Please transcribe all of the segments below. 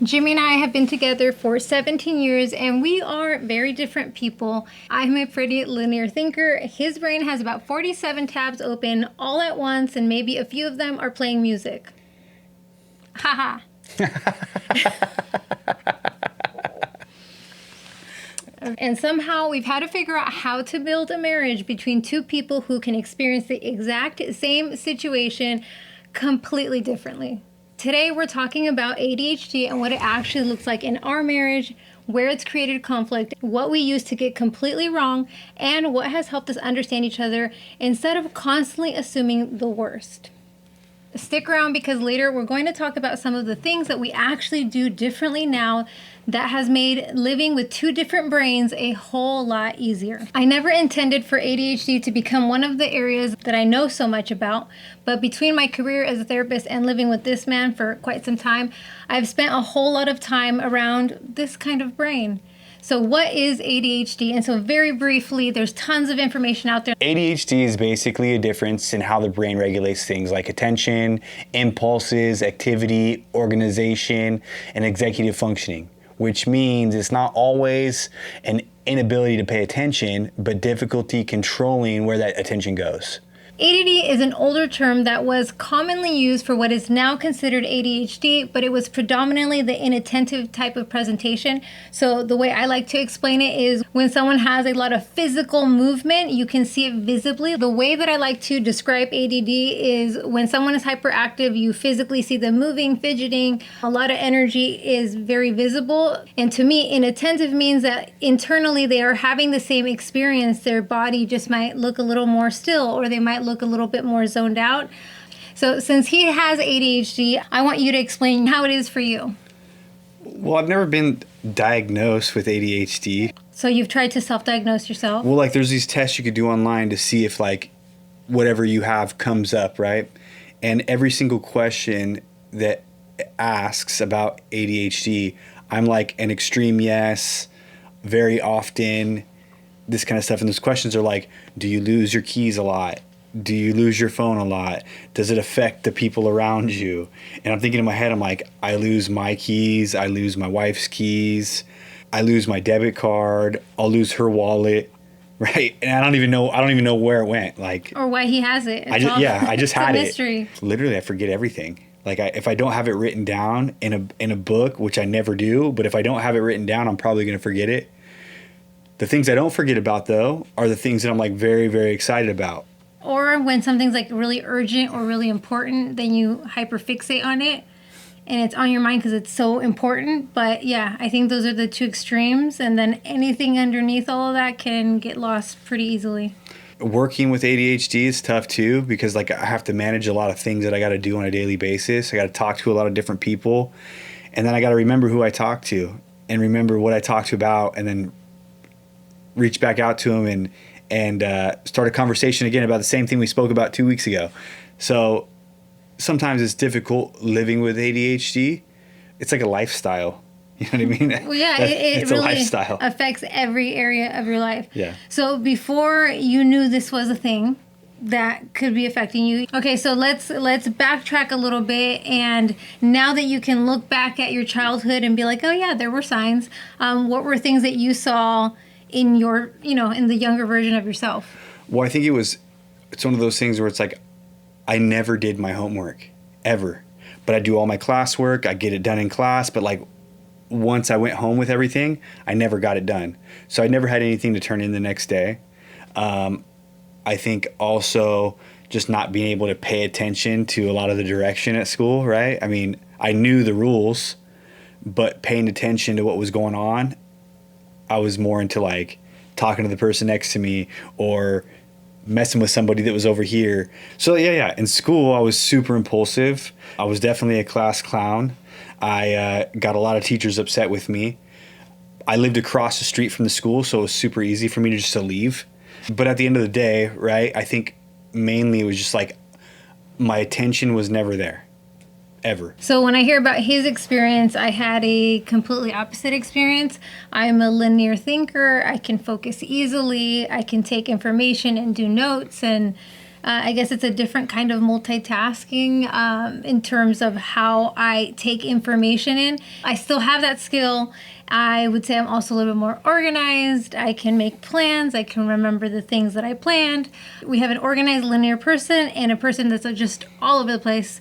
Jimmy and I have been together for 17 years and we are very different people. I'm a pretty linear thinker. His brain has about 47 tabs open all at once and maybe a few of them are playing music. Haha. And somehow we've had to figure out how to build a marriage between two people who can experience the exact same situation completely differently. Today we're talking about ADHD and what it actually looks like in our marriage, where it's created conflict, what we used to get completely wrong, and what has helped us understand each other instead of constantly assuming the worst. Stick around because later we're going to talk about some of the things that we actually do differently now that has made living with two different brains a whole lot easier. I never intended for ADHD to become one of the areas that I know so much about, but between my career as a therapist and living with this man for quite some time, I've spent a whole lot of time around this kind of brain. So what is ADHD? And so very briefly, there's tons of information out there. ADHD is basically a difference in how the brain regulates things like attention, impulses, activity, organization, and executive functioning, which means it's not always an inability to pay attention, but difficulty controlling where that attention goes. ADD is an older term that was commonly used for what is now considered ADHD, but it was predominantly the inattentive type of presentation. So the way I like to explain it is when someone has a lot of physical movement, you can see it visibly. The way that I like to describe ADD is when someone is hyperactive, you physically see them moving, fidgeting. A lot of energy is very visible. And to me, inattentive means that internally they are having the same experience. Their body just might look a little more still, or they might look a little bit more zoned out. So since he has ADHD, I want you to explain how it is for you. Well, I've never been diagnosed with ADHD. So you've tried to self-diagnose yourself? Well, like there's these tests you could do online to see if like whatever you have comes up, right? And every single question that asks about ADHD, I'm like an extreme yes, very often, this kind of stuff. And those questions are like, do you lose your keys a lot? Do you lose your phone a lot? Does it affect the people around you? And I'm thinking in my head, I'm like, I lose my keys. I lose my wife's keys. I lose my debit card. I'll lose her wallet. Right. And I don't even know where it went. Like, or why he has it. I just had it. Mystery. Literally, I forget everything. Like if I don't have it written down in a book, which I never do, but if I don't have it written down, I'm probably going to forget it. The things I don't forget about though are the things that I'm like very, very excited about. Or when something's like really urgent or really important, then you hyperfixate on it and it's on your mind because it's so important. But yeah, I think those are the two extremes. And then anything underneath all of that can get lost pretty easily. Working with ADHD is tough too because like I have to manage a lot of things that I got to do on a daily basis. I got to talk to a lot of different people. And then I got to remember who I talk to and remember what I talked to about and then reach back out to them and start a conversation again about the same thing we spoke about 2 weeks ago. So sometimes it's difficult living with ADHD. It's like a lifestyle. You know what I mean? Well, yeah, it really a lifestyle. Affects every area of your life. Yeah. So before you knew this was a thing that could be affecting you. Okay, so let's backtrack a little bit. And now that you can look back at your childhood and be like, oh yeah, there were signs. What were things that you saw in your, in the younger version of yourself? Well, I think it's one of those things where it's like, I never did my homework ever, but I do all my classwork. I get it done in class. But like once I went home with everything, I never got it done. So I never had anything to turn in the next day. I think also just not being able to pay attention to a lot of the direction at school. Right. I mean, I knew the rules, but paying attention to what was going on, I was more into like talking to the person next to me or messing with somebody that was over here. So yeah. In school, I was super impulsive. I was definitely a class clown. I got a lot of teachers upset with me. I lived across the street from the school, so it was super easy for me to just leave. But at the end of the day, right, I think mainly it was just like my attention was never there. Ever. So when I hear about his experience, I had a completely opposite experience. I'm a linear thinker. I can focus easily. I can take information and do notes. And I guess it's a different kind of multitasking in terms of how I take information in. I still have that skill. I would say I'm also a little bit more organized. I can make plans. I can remember the things that I planned. We have an organized linear person and a person that's just all over the place.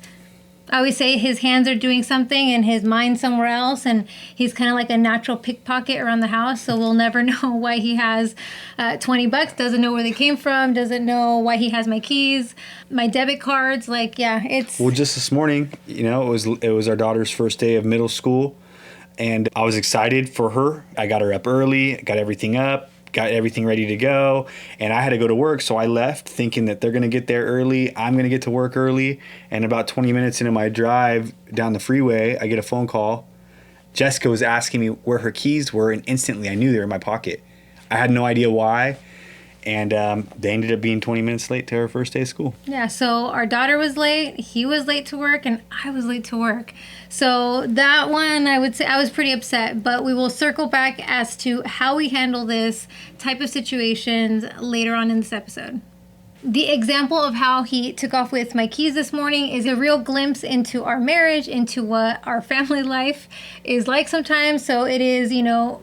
I always say his hands are doing something and his mind's somewhere else, and he's kind of like a natural pickpocket around the house, so we'll never know why he has $20, doesn't know where they came from, doesn't know why he has my keys, my debit cards. Like, yeah, it's... Well, just this morning, it was our daughter's first day of middle school, and I was excited for her. I got her up early, got everything up, got everything ready to go, and I had to go to work, so I left thinking that they're going to get there early, I'm going to get to work early, and about 20 minutes into my drive down the freeway, I get a phone call. Jessica was asking me where her keys were, and instantly I knew they were in my pocket. I had no idea why, and they ended up being 20 minutes late to her first day of school. Yeah, so our daughter was late, he was late to work, and I was late to work. So that one, I would say I was pretty upset, but we will circle back as to how we handle this type of situations later on in this episode. The example of how he took off with my keys this morning is a real glimpse into our marriage, into what our family life is like sometimes. So it is,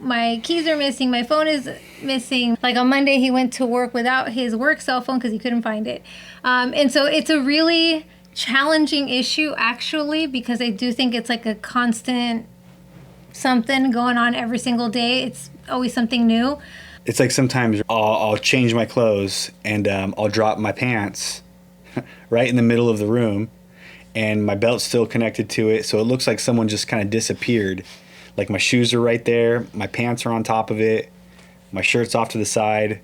my keys are missing, my phone is missing. Like on Monday, he went to work without his work cell phone because he couldn't find it. And so it's a really challenging issue, actually, because I do think it's like a constant something going on every single day. It's always something new. It's like sometimes I'll change my clothes and I'll drop my pants right in the middle of the room, and my belt's still connected to it, so it looks like someone just kind of disappeared. Like my shoes are right there, my pants are on top of it, my shirt's off to the side,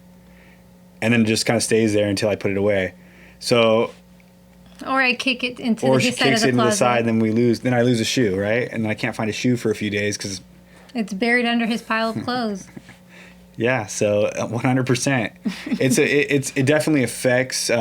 and then it just kind of stays there until I put it away. So, or I kick it into or the she side kicks of the it into closet. the side, then I lose a shoe, right? And then I can't find a shoe for a few days because it's buried under his pile of clothes. Yeah, so 100%. It definitely affects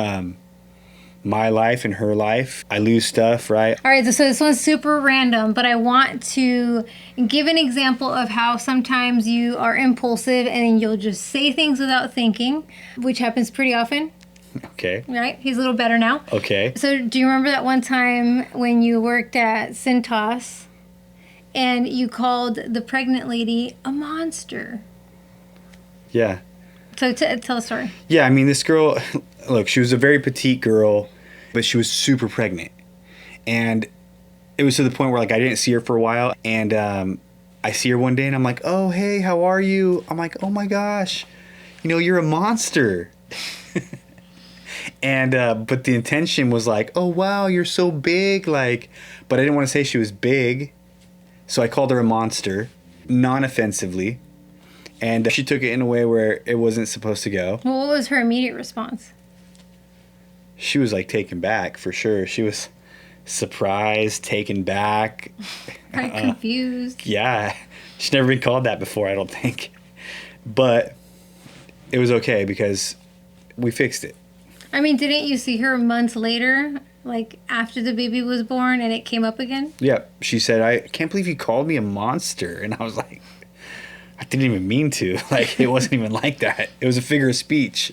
my life and her life. I lose stuff, right? All right, so this one's super random, but I want to give an example of how sometimes you are impulsive and you'll just say things without thinking, which happens pretty often. Okay. Right? He's a little better now. Okay. So do you remember that one time when you worked at Cintas and you called the pregnant lady a monster? Yeah. So tell a story. Yeah, I mean, this girl, look, she was a very petite girl, but she was super pregnant. And it was to the point where, like, I didn't see her for a while. And I see her one day, and I'm like, oh, hey, how are you? I'm like, oh, my gosh, you're a monster. And but the intention was like, oh, wow, you're so big. Like, but I didn't want to say she was big. So I called her a monster, non-offensively. And she took it in a way where it wasn't supposed to go. Well, what was her immediate response? She was like taken back for sure. She was surprised, taken back. Right, confused. Yeah. She's never been called that before, I don't think. But it was okay because we fixed it. I mean, didn't you see her months later, like after the baby was born, and it came up again? Yeah. She said, I can't believe you called me a monster. And I was like, I didn't even mean to. Like, it wasn't even like that. It was a figure of speech.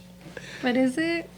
What is it?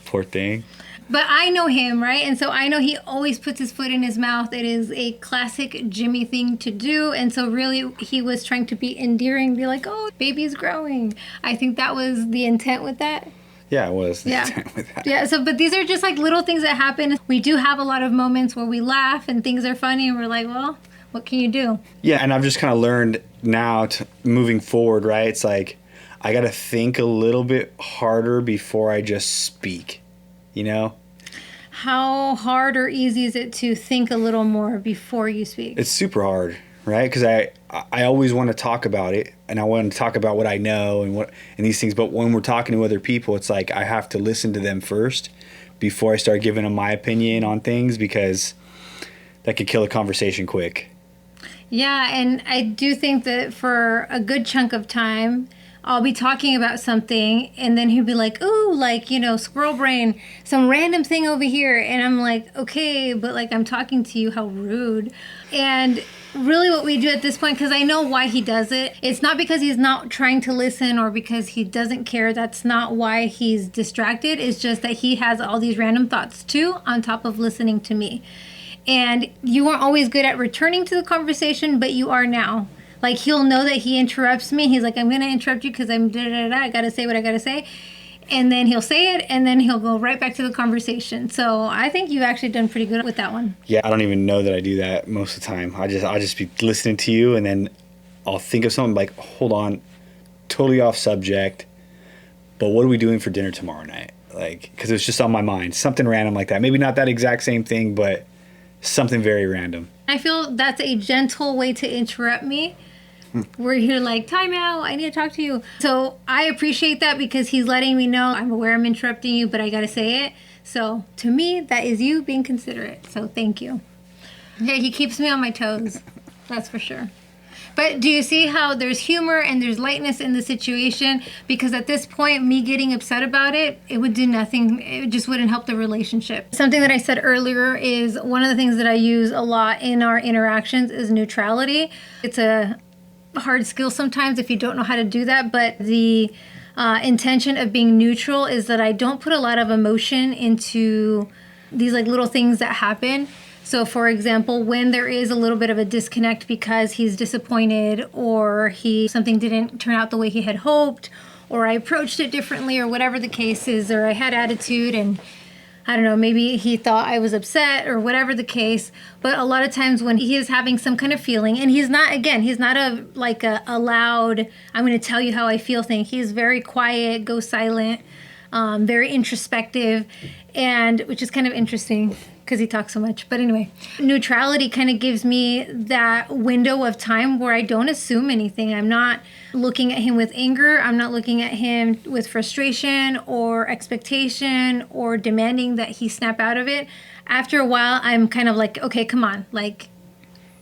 Poor thing. But I know him, right? And so I know he always puts his foot in his mouth. It is a classic Jimmy thing to do. And so really he was trying to be endearing, be like, oh, baby's growing. I think that was the intent with that. Yeah, it was. Yeah. With that. Yeah. So, but these are just like little things that happen. We do have a lot of moments where we laugh and things are funny and we're like, well, what can you do? Yeah, and I've just kind of learned now, moving forward, right? It's like I got to think a little bit harder before I just speak, How hard or easy is it to think a little more before you speak? It's super hard, right? Because I always want to talk about it, and I want to talk about what I know and these things. But when we're talking to other people, it's like I have to listen to them first before I start giving them my opinion on things, because that could kill a conversation quick. Yeah, and I do think that for a good chunk of time, I'll be talking about something and then he'll be like, "Ooh, like, squirrel brain, some random thing over here." And I'm like, "Okay, but like I'm talking to you, how rude." And really what we do at this point, because I know why he does it, it's not because he's not trying to listen or because he doesn't care. That's not why he's distracted. It's just that he has all these random thoughts too on top of listening to me. And you weren't always good at returning to the conversation, but you are now. Like, he'll know that he interrupts me. He's like, "I'm going to interrupt you because I'm da-da-da-da. I got to say what I got to say." And then he'll say it, and then he'll go right back to the conversation. So I think you've actually done pretty good with that one. Yeah, I don't even know that I do that most of the time. I'll just be listening to you, and then I'll think of something like, hold on, totally off subject, but what are we doing for dinner tomorrow night? Like, because it's just on my mind. Something random like that. Maybe not that exact same thing, but something very random. I feel that's a gentle way to interrupt me. Where you're like, "Time out, I need to talk to you." So I appreciate that because he's letting me know I'm aware I'm interrupting you, but I got to say it. So to me, that is you being considerate. So thank you. Yeah, he keeps me on my toes. That's for sure. But do you see how there's humor and there's lightness in the situation? Because at this point, me getting upset about it, it would do nothing. It just wouldn't help the relationship. Something that I said earlier is one of the things that I use a lot in our interactions is neutrality. It's a hard skill sometimes if you don't know how to do that, but the intention of being neutral is that I don't put a lot of emotion into these like little things that happen. So for example, when there is a little bit of a disconnect because he's disappointed or something didn't turn out the way he had hoped, or I approached it differently, or whatever the case is, or I had attitude and I don't know, maybe he thought I was upset or whatever the case. But a lot of times when he is having some kind of feeling, and he's not a loud, "I'm going to tell you how I feel" thing. He's very quiet, goes silent, very introspective, and which is kind of interesting because he talks so much. But anyway, neutrality kind of gives me that window of time where I don't assume anything. I'm not looking at him with anger. I'm not looking at him with frustration or expectation or demanding that he snap out of it. After a while, I'm kind of like, "Okay, come on, like,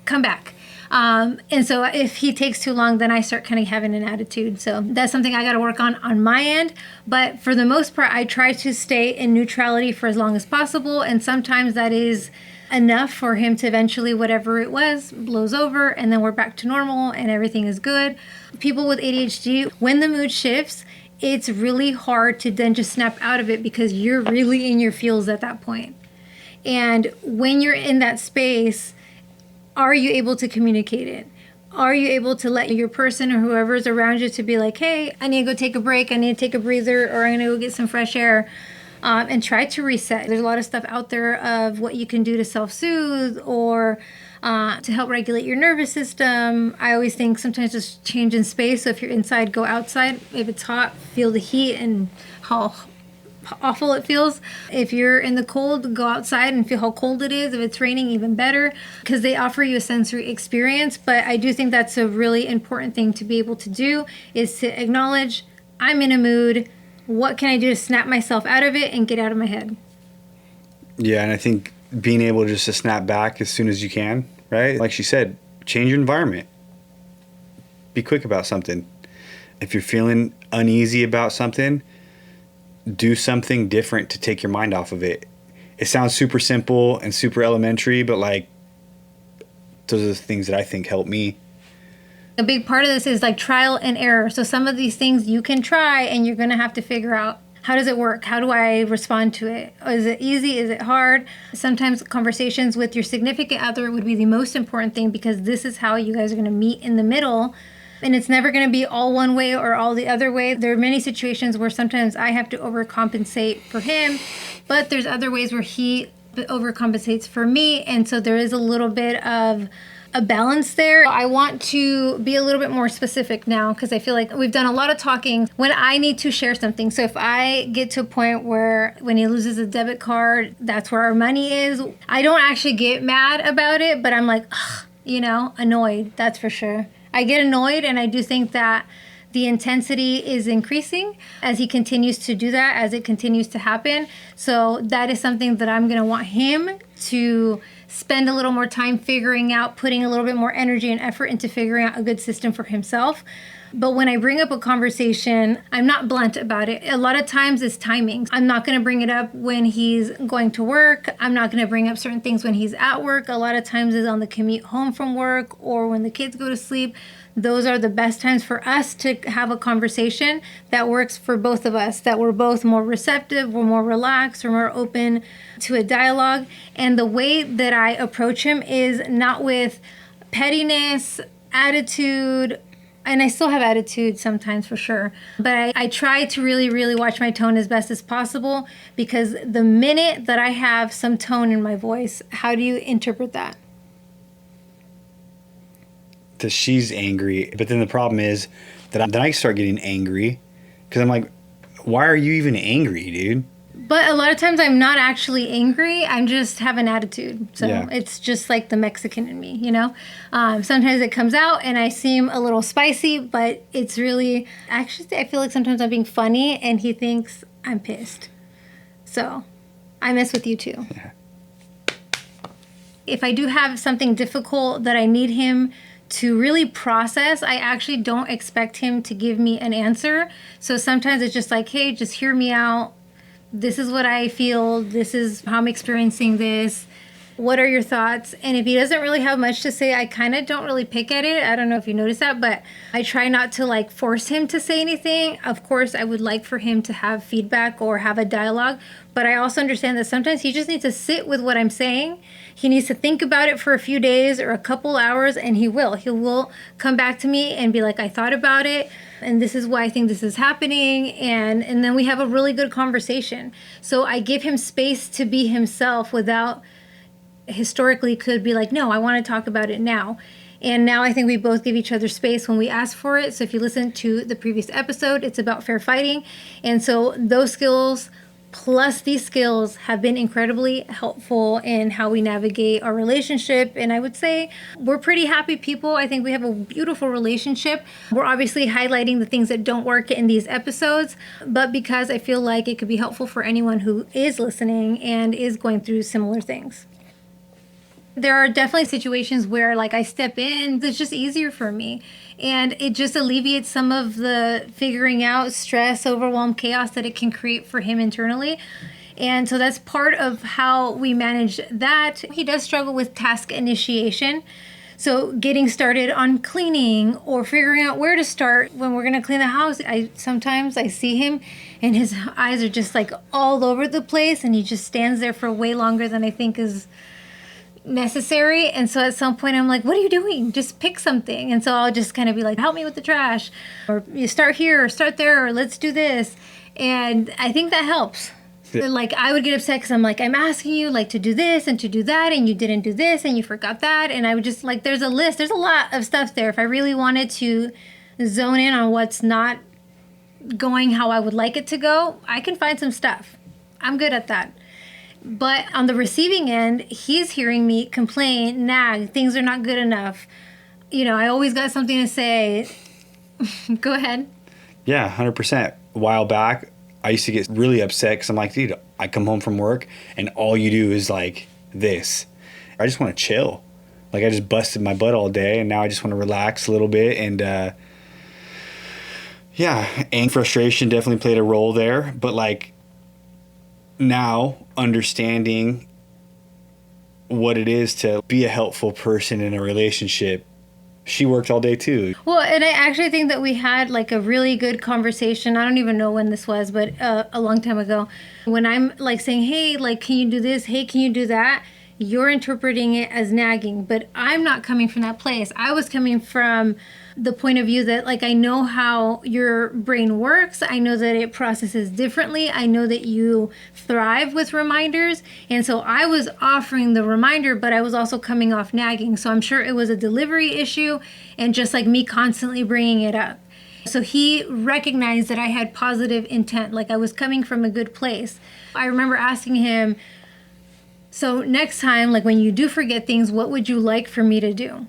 come back." And so if he takes too long, then I start kind of having an attitude. So that's something I got to work on my end. But for the most part, I try to stay in neutrality for as long as possible. And sometimes that is enough for him to eventually, whatever it was, blows over, and then we're back to normal and everything is good. People with ADHD, when the mood shifts, it's really hard to then just snap out of it because you're really in your feels at that point. And when you're in that space, are you able to communicate it? Are you able to let your person or whoever's around you to be like, "Hey, I need to go take a break. I need to take a breather, or I'm going to go get some fresh air," and try to reset. There's a lot of stuff out there of what you can do to self-soothe or to help regulate your nervous system. I always think sometimes just change in space. So if you're inside, go outside. If it's hot, feel the heat and how awful it feels. If you're in the cold, go outside and feel how cold it is. If it's raining, even better, because they offer you a sensory experience. But I do think that's a really important thing to be able to do, is to acknowledge, I'm in a mood. What can I do to snap myself out of it and get out of my head? Yeah, and I think being able just to snap back as soon as you can, right? Like she said, change your environment. Be quick about something. If you're feeling uneasy about something, do something different to take your mind off of it. It sounds super simple and super elementary, but like, those are the things that I think help me. A big part of this is like trial and error. So some of these things you can try and you're going to have to figure out, how does it work? How do I respond to it? Is it easy? Is it hard? Sometimes conversations with your significant other would be the most important thing, because this is how you guys are going to meet in the middle. And it's never going to be all one way or all the other way. There are many situations where sometimes I have to overcompensate for him, but there's other ways where he overcompensates for me. And so there is a little bit of a balance there. I want to be a little bit more specific now, because I feel like we've done a lot of talking when I need to share something. So if I get to a point where when he loses a debit card, that's where our money is, I don't actually get mad about it, but I'm like, ugh, annoyed. That's for sure. I get annoyed, and I do think that the intensity is increasing as he continues to do that, as it continues to happen. So that is something that I'm going to want him to spend a little more time figuring out, putting a little bit more energy and effort into figuring out a good system for himself. But when I bring up a conversation, I'm not blunt about it. A lot of times it's timing. I'm not going to bring it up when he's going to work. I'm not going to bring up certain things when he's at work. A lot of times it's on the commute home from work or when the kids go to sleep. Those are the best times for us to have a conversation that works for both of us, that we're both more receptive, we're more relaxed, we're more open to a dialogue. And the way that I approach him is not with pettiness, attitude, and I still have attitude sometimes for sure. But I try to really, really watch my tone as best as possible, because the minute that I have some tone in my voice, how do you interpret that? That she's angry. But then the problem is that then I start getting angry because I'm like, why are you even angry, dude? But a lot of times I'm not actually angry. I'm just have an attitude. So Yeah. It's just like the Mexican in me, you know? Sometimes it comes out and I seem a little spicy, but it's really, actually, I feel like sometimes I'm being funny and he thinks I'm pissed. So I mess with you too. Yeah. If I do have something difficult that I need him to really process, I actually don't expect him to give me an answer. So sometimes it's just like, hey, just hear me out. This is what I feel. This is how I'm experiencing this. What are your thoughts? And if he doesn't really have much to say, I kind of don't really pick at it. I don't know if you noticed that, but I try not to like force him to say anything. Of course, I would like for him to have feedback or have a dialogue, but I also understand that sometimes he just needs to sit with what I'm saying. He needs to think about it for a few days or a couple hours, and he will come back to me and be like, I thought about it, and this is why I think this is happening, and then we have a really good conversation. So I give him space to be himself without historically could be like, no, I want to talk about it now. And now I think we both give each other space when we ask for it. So if you listen to the previous episode, it's about fair fighting. And so those skills plus these skills have been incredibly helpful in how we navigate our relationship. And I would say we're pretty happy people. I think we have a beautiful relationship. We're obviously highlighting the things that don't work in these episodes, but because I feel like it could be helpful for anyone who is listening and is going through similar things. There are definitely situations where like I step in, it's just easier for me. And it just alleviates some of the figuring out stress, overwhelm, chaos that it can create for him internally. And so that's part of how we manage that. He does struggle with task initiation. So getting started on cleaning or figuring out where to start when we're going to clean the house. Sometimes I see him and his eyes are just like all over the place and he just stands there for way longer than I think is necessary. And so at some point I'm like, what are you doing? Just pick something. And so I'll just kind of be like, help me with the trash, or you start here or start there, or let's do this. And I think that helps. Yeah. Like I would get upset because I'm like, I'm asking you like to do this and to do that, and you didn't do this and you forgot that. And I would just like, there's a list, there's a lot of stuff there. If I really wanted to zone in on what's not going how I would like it to go, I can find some stuff. I'm good at that. But on the receiving end, he's hearing me complain, nag, things are not good enough. You know, I always got something to say. Go ahead. Yeah, 100%. A while back, I used to get really upset because I'm like, dude, I come home from work and all you do is like this. I just want to chill. Like I just busted my butt all day and now I just want to relax a little bit. And yeah, and frustration definitely played a role there. But like now understanding what it is to be a helpful person in a relationship, she worked all day too. Well, and I actually think that we had like a really good conversation. I don't even know when this was, but a long time ago. When I'm like saying, hey, like, can you do this? Hey, can you do that? You're interpreting it as nagging, but I'm not coming from that place. I was coming from the point of view that like I know how your brain works. I know that it processes differently. I know that you thrive with reminders. And so I was offering the reminder, but I was also coming off nagging. So I'm sure it was a delivery issue and just like me constantly bringing it up. So he recognized that I had positive intent, like I was coming from a good place. I remember asking him, so next time, like when you do forget things, what would you like for me to do?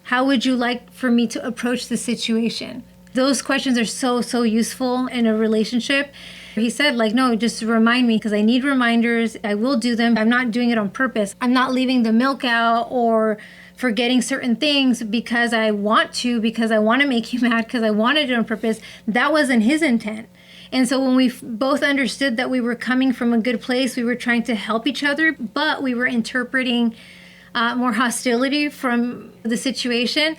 How would you like for me to approach the situation? Those questions are so, so useful in a relationship. He said, like, no, just remind me because I need reminders. I will do them. I'm not doing it on purpose. I'm not leaving the milk out or forgetting certain things because I want to make you mad, because I want to do it on purpose. That wasn't his intent. And so when we both understood that we were coming from a good place, we were trying to help each other, but we were interpreting more hostility from the situation,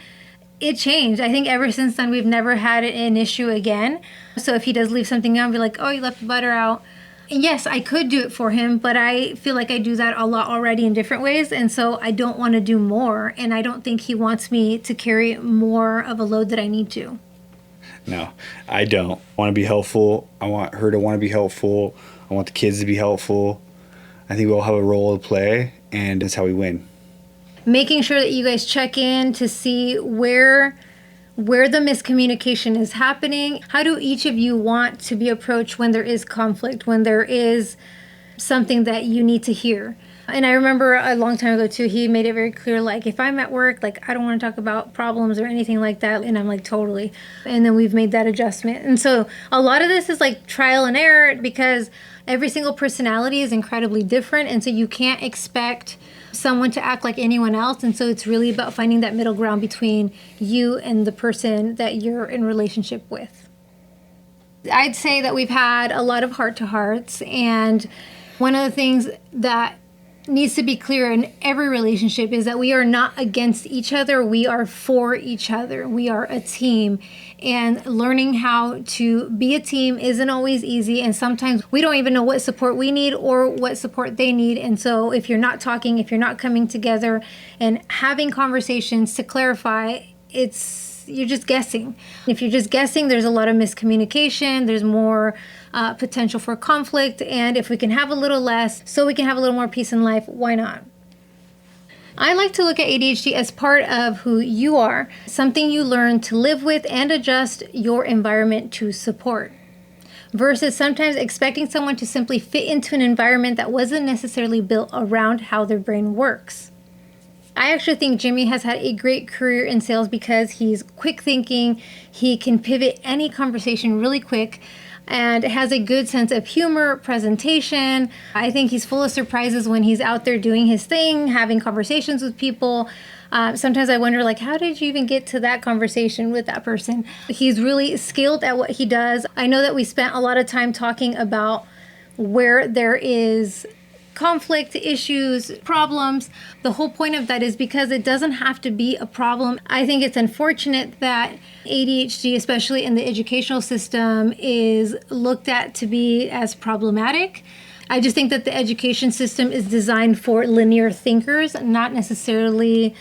it changed. I think ever since then, we've never had an issue again. So if he does leave something out, I'll be like, oh, you left the butter out. And yes, I could do it for him, but I feel like I do that a lot already in different ways. And so I don't want to do more. And I don't think he wants me to carry more of a load that I need to. No, I don't want to be helpful. I want her to want to be helpful. I want the kids to be helpful. I think we all have a role to play, and that's how we win. Making sure that you guys check in to see where the miscommunication is happening. How do each of you want to be approached when there is conflict, when there is something that you need to hear? And I remember a long time ago too, he made it very clear, like, if I'm at work, like, I don't want to talk about problems or anything like that. And I'm like, totally. And then we've made that adjustment. And so a lot of this is like trial and error, because every single personality is incredibly different. And so you can't expect someone to act like anyone else. And so it's really about finding that middle ground between you and the person that you're in relationship with. I'd say that we've had a lot of heart-to-hearts. And one of the things that needs to be clear in every relationship is that we are not against each other. We are for each other. We are a team. And learning how to be a team isn't always easy. And sometimes we don't even know what support we need or what support they need. And so if you're not talking, if you're not coming together and having conversations to clarify, you're just guessing. If you're just guessing, there's a lot of miscommunication. There's more potential for conflict. And if we can have a little less so we can have a little more peace in life, why not? I like to look at ADHD as part of who you are, something you learn to live with and adjust your environment to support, versus sometimes expecting someone to simply fit into an environment that wasn't necessarily built around how their brain works. I actually think Jimmy has had a great career in sales because he's quick thinking, he can pivot any conversation really quick, and has a good sense of humor, presentation. I think he's full of surprises when he's out there doing his thing, having conversations with people. Sometimes I wonder, like, how did you even get to that conversation with that person? He's really skilled at what he does. I know that we spent a lot of time talking about where there is conflict, issues, problems. The whole point of that is because it doesn't have to be a problem. I think it's unfortunate that ADHD, especially in the educational system, is looked at to be as problematic. I just think that the education system is designed for linear thinkers, not necessarily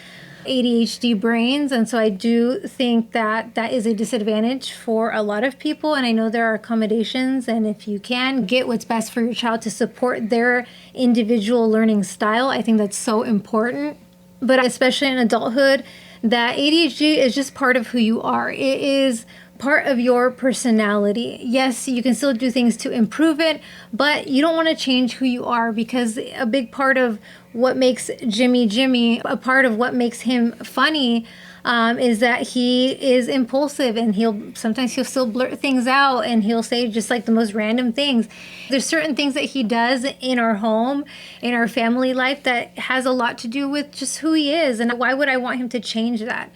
ADHD brains. And so I do think that that is a disadvantage for a lot of people. And I know there are accommodations. And if you can get what's best for your child to support their individual learning style, I think that's so important. But especially in adulthood, that ADHD is just part of who you are. It is part of your personality. Yes, you can still do things to improve it, but you don't want to change who you are, because a big part of what makes Jimmy, a part of what makes him funny, is that he is impulsive, and he'll still blurt things out, and he'll say just like the most random things. There's certain things that he does in our home, in our family life, that has a lot to do with just who he is, and why would I want him to change that?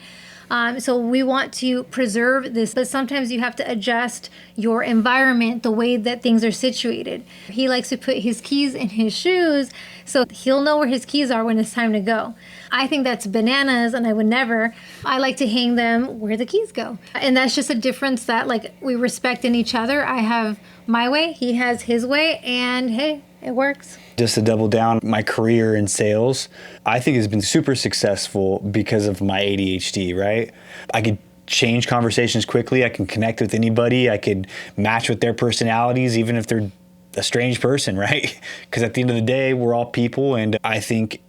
So we want to preserve this, but sometimes you have to adjust your environment, the way that things are situated. He likes to put his keys in his shoes, so he'll know where his keys are when it's time to go. I think that's bananas, and I would never. I like to hang them where the keys go. And that's just a difference that, like, we respect in each other. I have my way, he has his way, and hey, it works. Just to double down, my career in sales, I think has been super successful because of my ADHD, right? I could change conversations quickly. I can connect with anybody. I could match with their personalities, even if they're a strange person, right? Because at the end of the day, we're all people. And I think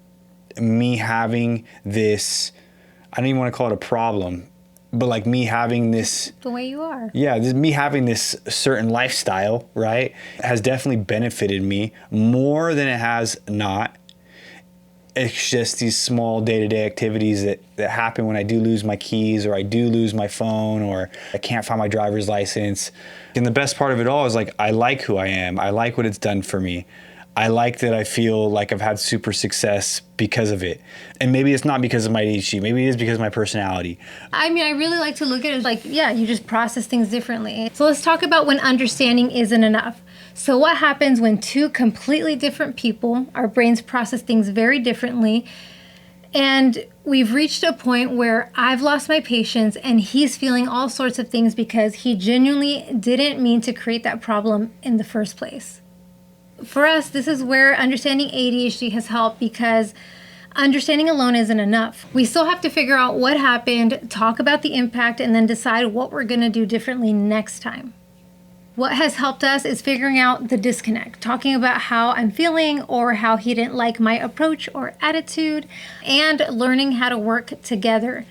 me having this, I don't even want to call it a problem, but like me having this, the way you are. Yeah, me having this certain lifestyle, right, has definitely benefited me more than it has not. It's just these small day-to-day activities that happen when I do lose my keys, or I do lose my phone, or I can't find my driver's license. And the best part of it all is like, I like who I am. I like what it's done for me. I like that I feel like I've had super success because of it. And maybe it's not because of my ADHD. Maybe it is because of my personality. I mean, I really like to look at it like, yeah, you just process things differently. So let's talk about when understanding isn't enough. So what happens when two completely different people, our brains process things very differently, and we've reached a point where I've lost my patience and he's feeling all sorts of things because he genuinely didn't mean to create that problem in the first place. For us, this is where understanding ADHD has helped, because understanding alone isn't enough. We still have to figure out what happened, talk about the impact, and then decide what we're going to do differently next time. What has helped us is figuring out the disconnect, talking about how I'm feeling or how he didn't like my approach or attitude, and learning how to work together.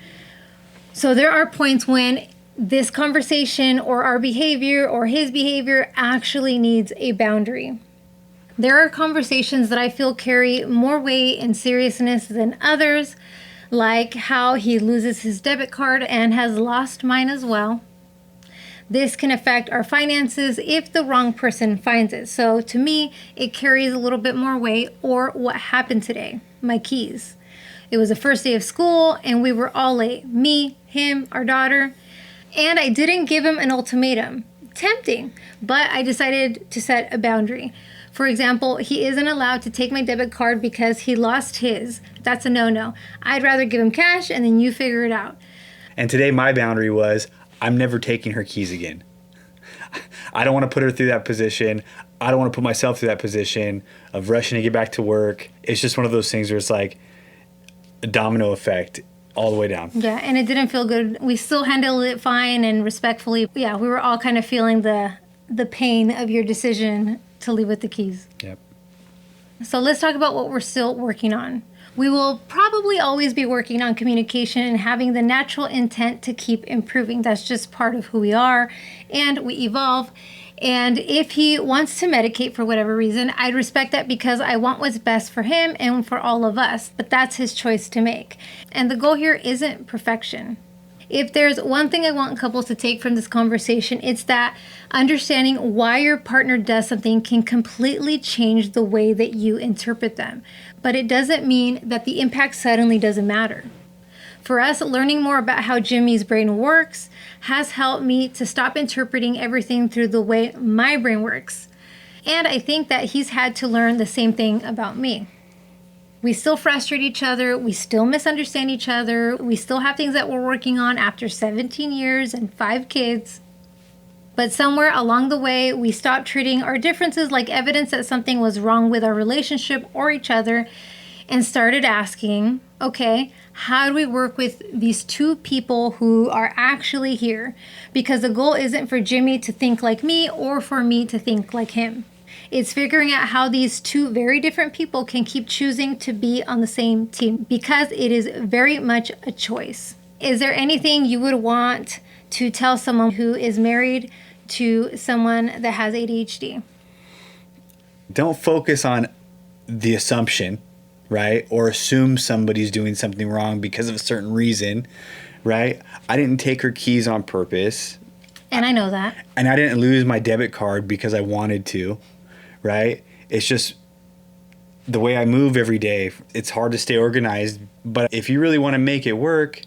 So there are points when this conversation or our behavior or his behavior actually needs a boundary. There are conversations that I feel carry more weight and seriousness than others, like how he loses his debit card and has lost mine as well. This can affect our finances if the wrong person finds it. So to me, it carries a little bit more weight. Or what happened today, my keys. It was the first day of school and we were all late. Me, him, our daughter. And I didn't give him an ultimatum. Tempting, but I decided to set a boundary. For example, he isn't allowed to take my debit card because he lost his. That's a no-no. I'd rather give him cash and then you figure it out. And today my boundary was, I'm never taking her keys again. I don't want to put her through that position. I don't want to put myself through that position of rushing to get back to work. It's just one of those things where it's like a domino effect all the way down. Yeah, and it didn't feel good. We still handled it fine and respectfully. Yeah, we were all kind of feeling the pain of your decision to leave with the keys. Yep. So let's talk about what we're still working on. We will probably always be working on communication and having the natural intent to keep improving. That's just part of who we are, and we evolve. And if he wants to medicate for whatever reason, I'd respect that because I want what's best for him and for all of us. But that's his choice to make. And the goal here isn't perfection. If there's one thing I want couples to take from this conversation, it's that understanding why your partner does something can completely change the way that you interpret them. But it doesn't mean that the impact suddenly doesn't matter. For us, learning more about how Jimmy's brain works has helped me to stop interpreting everything through the way my brain works. And I think that he's had to learn the same thing about me. We still frustrate each other. We still misunderstand each other. We still have things that we're working on after 17 years and 5 kids. But somewhere along the way, we stopped treating our differences like evidence that something was wrong with our relationship or each other and started asking, okay, how do we work with these two people who are actually here? Because the goal isn't for Jimmy to think like me or for me to think like him. It's figuring out how these two very different people can keep choosing to be on the same team, because it is very much a choice. Is there anything you would want to tell someone who is married to someone that has ADHD? Don't focus on the assumption, right? Or assume somebody's doing something wrong because of a certain reason, right? I didn't take her keys on purpose. And I know that. And I didn't lose my debit card because I wanted to, right? It's just the way I move every day. It's hard to stay organized. But if you really want to make it work,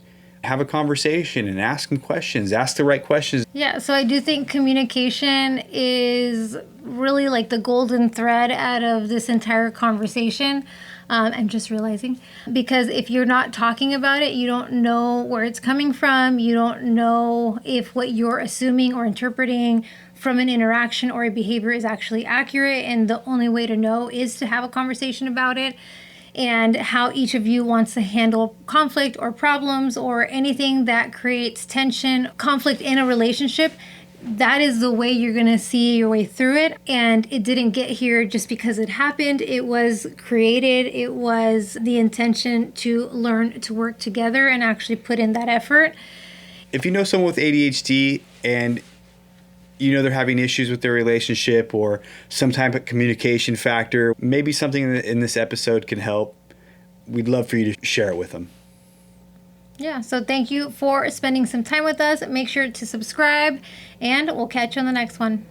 have a conversation and ask them questions. Ask the right questions. Yeah, so I do think communication is really like the golden thread out of this entire conversation. I'm just realizing, because if you're not talking about it, you don't know where it's coming from. You don't know if what you're assuming or interpreting from an interaction or a behavior is actually accurate. And the only way to know is to have a conversation about it and how each of you wants to handle conflict or problems or anything that creates tension, conflict in a relationship. That is the way you're going to see your way through it. And it didn't get here just because it happened. It was created. It was the intention to learn to work together and actually put in that effort. If you know someone with ADHD and you know they're having issues with their relationship or some type of communication factor, maybe something in this episode can help. we'd love for you to share it with them. Yeah, so thank you for spending some time with us. Make sure to subscribe, and we'll catch you on the next one.